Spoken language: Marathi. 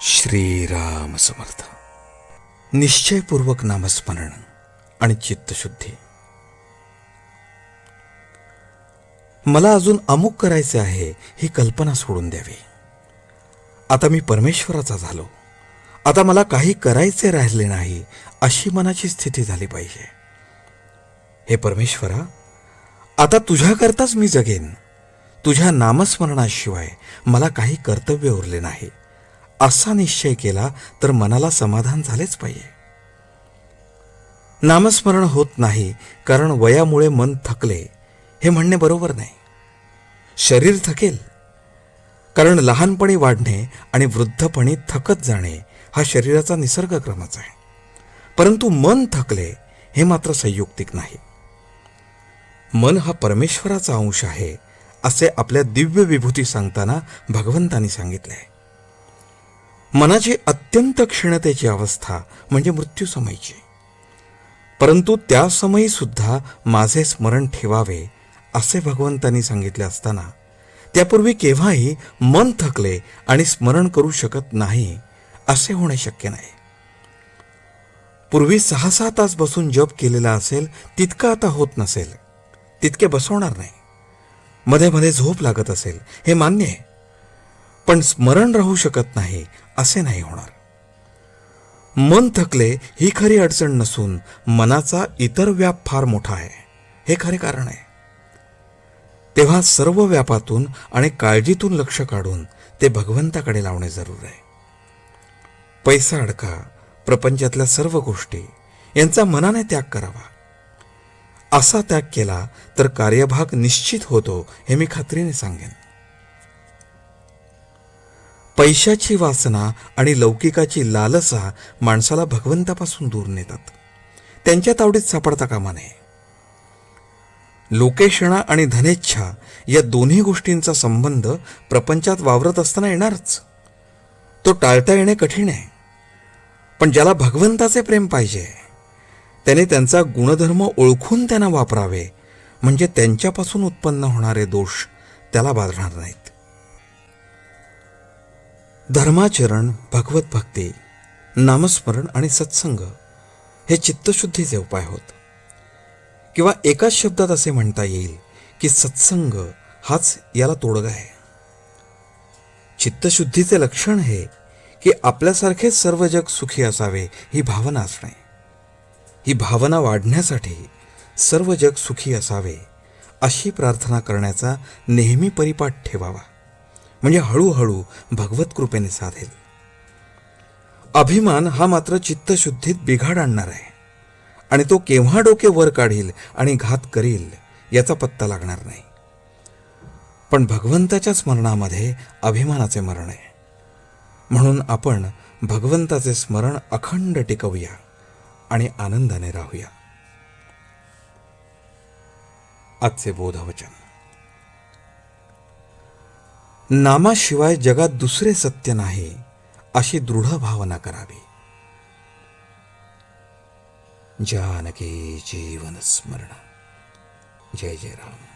श्रीराम समर्थ. निश्चयपूर्वक नामस्मरण आणि चित्तशुद्धी. मला अजून अमुक करायचे आहे ही कल्पना सोडून द्यावी. आता मी परमेश्वराचा झालो, आता मला काही करायचे राहिले नाही अशी मनाची स्थिती झाली पाहिजे. हे परमेश्वरा, आता तुझ्याकरताच मी जगेन, तुझ्या नामस्मरणाशिवाय मला काही कर्तव्य उरले नाही असा निश्चय केला तर मनाला समाधान झालेच पाहिजे. नामस्मरण होत नाही कारण वयामुळे मन थकले हे म्हणणे बरोबर नाही. शरीर थकेल कारण लहानपणी वाढणे आणि वृद्धपणी थकत जाणे हा शरीराचा निसर्गक्रमच आहे. परंतु मन थकले हे मात्र संयुक्तिक नाही. मन हा परमेश्वराचा अंश आहे असे आपल्या दिव्य विभूती सांगताना भगवंतांनी सांगितले. मनाची अत्यंत क्षीणतेची अवस्था म्हणजे मृत्यूसमयीची. परंतु त्या समयी सुद्धा माझे स्मरण ठेवावे असे भगवंतांनी सांगितले असताना त्यापूर्वी केव्हाही मन थकले आणि स्मरण करू शकत नाही असे होणे शक्य नाही. पूर्वी 6-6 तास बसून जप केलेला असेल तितका आता होत नसेल, तितके बसवणार नाही. मध्ये मध्ये झोप लागत असेल हे मान्य आहे, पण स्मरण राहू शकत नाही असे नाही होणार. मन थकले ही खरी अडचण नसून मनाचा इतर व्याप फार मोठा आहे हे खरे कारण आहे. तेव्हा सर्व व्यापातून आणि काळजीतून लक्ष काढून ते भगवंताकडे लावणे जरूर आहे. पैसा अडका, प्रपंचातल्या सर्व गोष्टी यांचा मनाने त्याग करावा. असा त्याग केला तर कार्यभाग निश्चित होतो हे मी खात्रीने सांगेन. पैशाची वासना आणि लौकिकाची लालसा माणसाला भगवंतापासून दूर नेतात. त्यांच्या तावडीत सापडता कामा नये. लोकेशणा आणि धनेच्छा या दोन्ही गोष्टींचा संबंध प्रपंचात वावरत असताना येणारच. तो टाळता येणे कठीण आहे. पण ज्याला भगवंताचे प्रेम पाहिजे त्याने त्यांचा गुणधर्म ओळखून त्यांना वापरावे, म्हणजे त्यांच्यापासून उत्पन्न होणारे दोष त्याला बाधणार नाहीत. धर्माचरण, भगवत भक्ती, नामस्मरण आणि सत्संग हे चित्तशुद्धीचे उपाय होत. किंवा एकाच शब्दात असे म्हणता येईल की सत्संग हाच याला तोडगा आहे. चित्तशुद्धीचे लक्षण हे की आपल्यासारखेच सर्व जग सुखी असावे ही भावना असणे. ही भावना वाढण्यासाठी सर्व जग सुखी असावे अशी प्रार्थना करण्याचा नेहमी परिपाठ ठेवावा, म्हणजे हळूहळू भगवत कृपेने साधेल. अभिमान हा मात्र चित्तशुद्धीत बिघाड आणणार आहे आणि तो केव्हा डोके वर काढील आणि घात करील याचा पत्ता लागणार नाही. पण भगवंताच्या स्मरणामध्ये अभिमानाचे मरण आहे. म्हणून आपण भगवंताचे स्मरण अखंड टिकवूया आणि आनंदाने राहूया. आजचे बोधवचन. नामाशिवाय जगात दुसरे सत्य नाही अशी दृढ भावना करावी. जानकी जीवन स्मरण. जय जय राम.